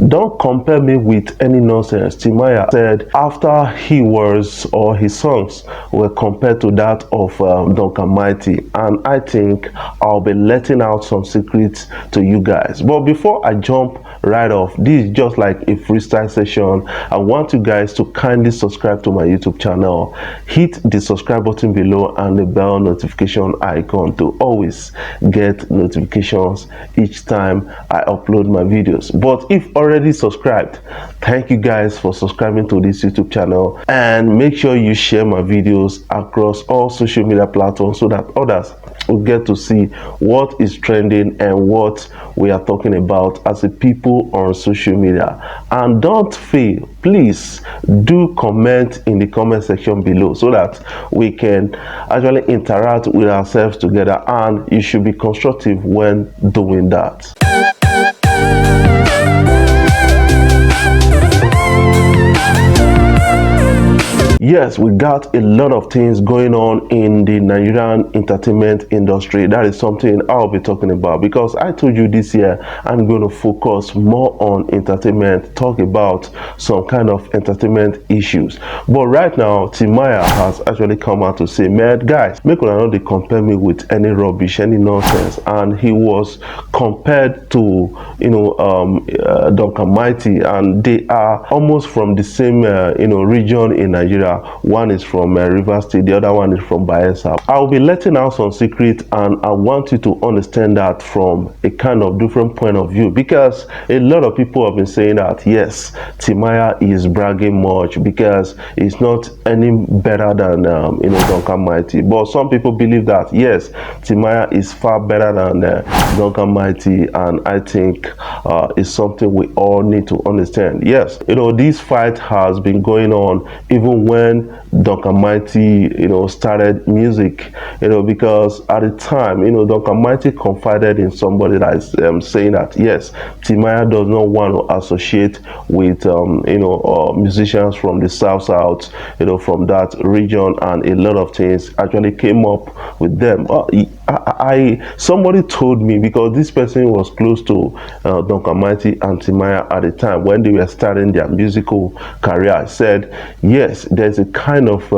Don't compare me with any nonsense. Timaya said after his songs were compared to that of Duncan Mighty, and I think I'll be letting out some secrets to you guys. But before I jump right off, this is just like a freestyle session. I want you guys to kindly subscribe to my YouTube channel, hit the subscribe button below and the bell notification icon to always get notifications each time I upload my videos. But if already subscribed, thank you guys for subscribing to this YouTube channel, and make sure you share my videos across all social media platforms so that others will get to see what is trending and what we are talking about as a people on social media. And don't fail, please do comment in the comment section below so that we can actually interact with ourselves together, and you should be constructive when doing that. Yes, we got a lot of things going on in the Nigerian entertainment industry. That is something I'll be talking about, because I told you this year I'm going to focus more on entertainment, talk about some kind of entertainment issues. But right now, Timaya has actually come out to say, man, guys, make una not compare me with any rubbish, any nonsense. And he was compared to, Duncan Mighty, and they are almost from the same, region in Nigeria. One is from Rivers State, the other one is from Bayelsa. I'll be letting out some secrets, and I want you to understand that from a kind of different point of view, because a lot of people have been saying that yes, Timaya is bragging much because it's not any better than Duncan Mighty. But some people believe that yes, Timaya is far better than Duncan Mighty, and I think it's something we all need to understand. Yes, this fight has been going on even when Duncan Mighty started music, because at the time Duncan Mighty confided in somebody that is saying that yes, Timaya does not want to associate with musicians from the south, from that region, and a lot of things actually came up with them. Somebody told me, because this person was close to Duncan Mighty and Timaya at the time when they were starting their musical career, said yes, there's a kind of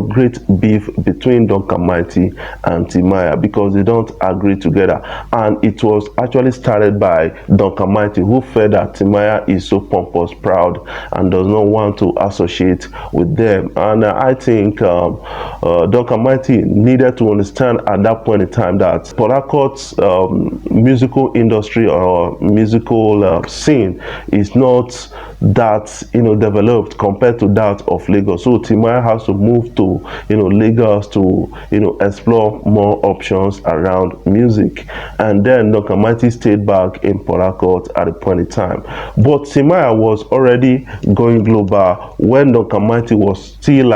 great beef between Duncan Mighty and Timaya because they don't agree together. And it was actually started by Duncan Mighty, who felt that Timaya is so pompous, proud, and does not want to associate with them. And I think Duncan Mighty needed to understand at that point in time that Port Harcourt's musical industry or musical scene is not that developed compared to that of Lagos. So Timaya has to move to Lagos to explore more options around music, and then Duncan Mighty stayed back in Port Harcourt at a point in time. But Timaya was already going global when Duncan Mighty was still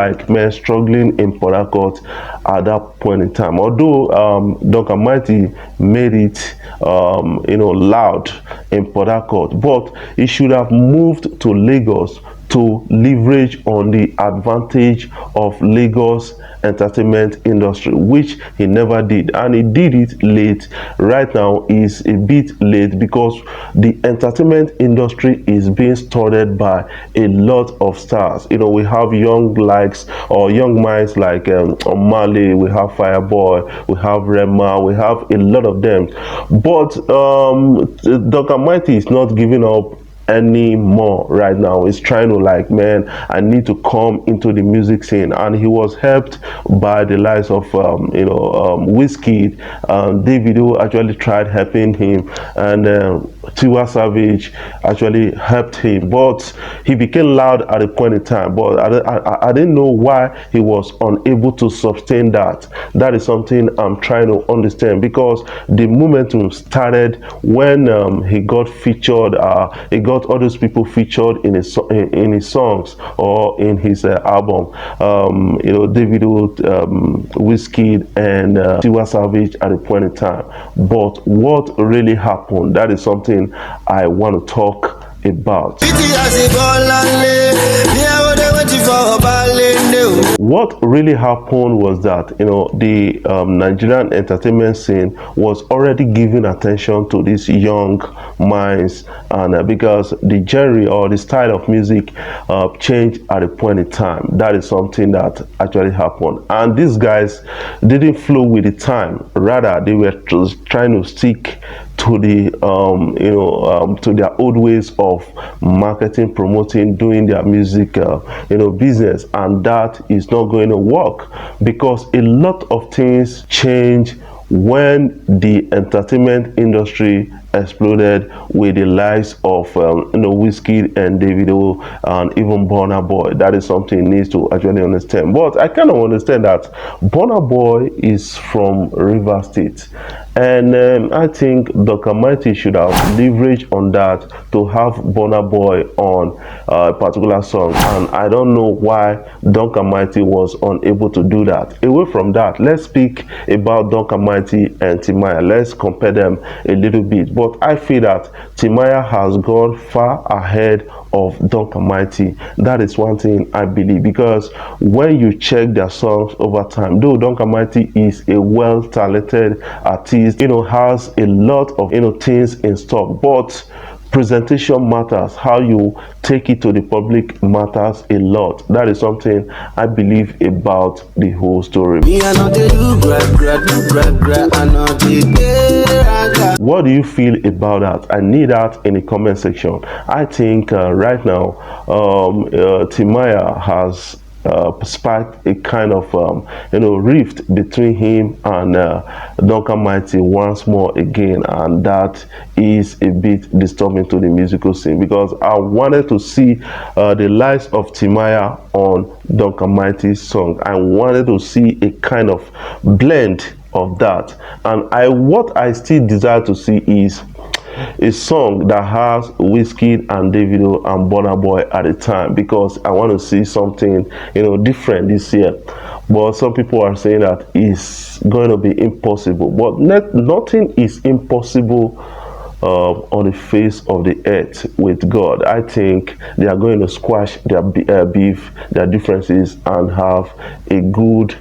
struggling in Port Harcourt at that point in time. Although Duncan Mighty made it loud in Port Harcourt, but he should have moved to Lagos to leverage on the advantage of Lagos entertainment industry, which he never did, and he did it late. Right now is a bit late because the entertainment industry is being studied by a lot of stars. We have young minds like Omale, we have Fireboy, we have Rema, we have a lot of them. But Duncan Mighty is not giving up anymore right now. He's trying to I need to come into the music scene, and he was helped by the likes of Wizkid. Davido actually tried helping him, and Tiwa Savage actually helped him, but he became loud at a point in time. But I didn't know why he was unable to sustain that. That is something I'm trying to understand, because the momentum started when he got featured. He got all those people featured in his songs or in his album. Davido, Wizkid, and Tiwa Savage at a point in time. But what really happened? That is something I want to talk about. What really happened was that, the Nigerian entertainment scene was already giving attention to these young minds, and because the genre or the style of music changed at a point in time. That is something that actually happened, and these guys didn't flow with the time. Rather, they were trying to stick to the to their old ways of marketing, promoting, doing their music business, and that is not going to work because a lot of things change when the entertainment industry exploded with the likes of Wizkid and Davido and even Burna Boy. That is something he needs to actually understand. But I kind of understand that Burna Boy is from River State, and I think Dr. Mighty should have leveraged on that to have Burna Boy on a particular song, and I don't know why Duncan Mighty was unable to do that. Away from that, let's speak about Duncan Mighty and Timaya. Let's compare them a little bit. But I feel that Timaya has gone far ahead of Duncan Mighty. That is one thing I believe, because when you check their songs over time, though Duncan Mighty is a well-talented artist, has a lot of things in stock, but presentation matters. How you take it to the public matters a lot. That is something I believe about the whole story. What do you feel about that? I need that in the comment section. I think right now Timaya has sparked a kind of rift between him and Duncan Mighty once more again, and that is a bit disturbing to the musical scene, because I wanted to see the likes of Timaya on Duncan Mighty's song. I wanted to see a kind of blend of that, and what I still desire to see is a song that has Wizkid and Davido and Burna Boy at the time, because I want to see something different this year. But some people are saying that it's going to be impossible, but nothing is impossible on the face of the earth with God. I think they are going to squash their beef, their differences, and have a good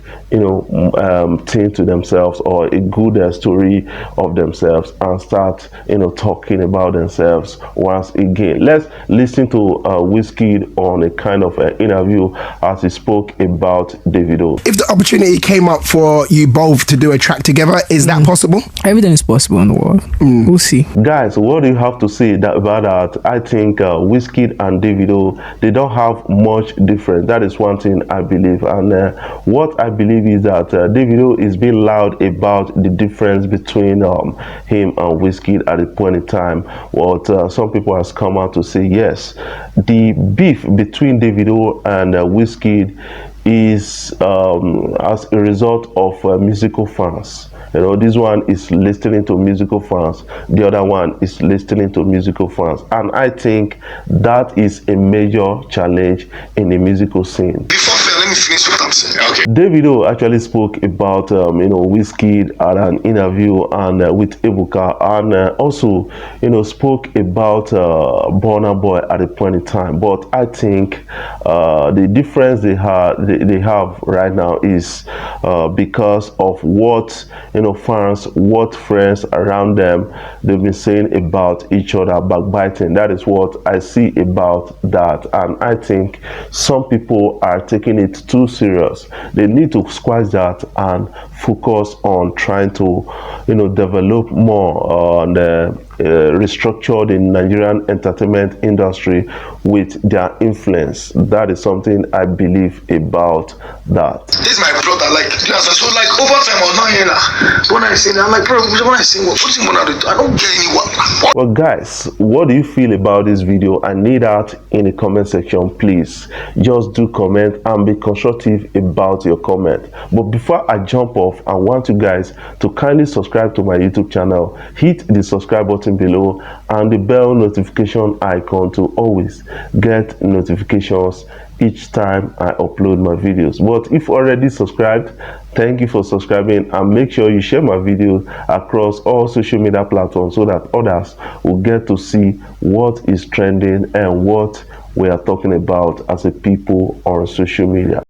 thing to themselves, or a good story of themselves, and start talking about themselves once again. Let's listen to Wizkid on a kind of interview as he spoke about Davido. If the opportunity came up for you both to do a track together, is that possible? Everything is possible in the world. We'll see. Guys, what do you have to say about that? I think Wizkid and Davido, they don't have much difference. That is one thing I believe, and what I believe is that Davido is being loud about the difference between him and Wizkid at a point in time. What some people has come out to say, yes, the beef between Davido and Wizkid is as a result of musical fans. This one is listening to musical fans, the other one is listening to musical fans, and I think that is a major challenge in the musical scene. Let me finish what I'm saying. Okay. Davido actually spoke about Wizkid at an interview and with Ebuka, and also spoke about Burna Boy at a point in time. But I think the difference they have right now is because of what fans, what friends around them they've been saying about each other, backbiting. That is what I see about that, and I think some people are taking it too serious. They need to squash that and focus on trying to develop more on restructure the Nigerian entertainment industry with their influence. That is something I believe about that. This is my brother, so over time I was not hearing that. When I sing, I'm like, bro, when I sing, what's he gonna do? I don't get anyone. Well, guys, what do you feel about this video? I need that in the comment section. Please just do comment and be constructive about your comment. But before I jump off, I want you guys to kindly subscribe to my YouTube channel, hit the subscribe button below and the bell notification icon to always get notifications each time I upload my videos. But if already subscribed, thank you for subscribing, and make sure you share my videos across all social media platforms so that others will get to see what is trending and what we are talking about as a people on social media.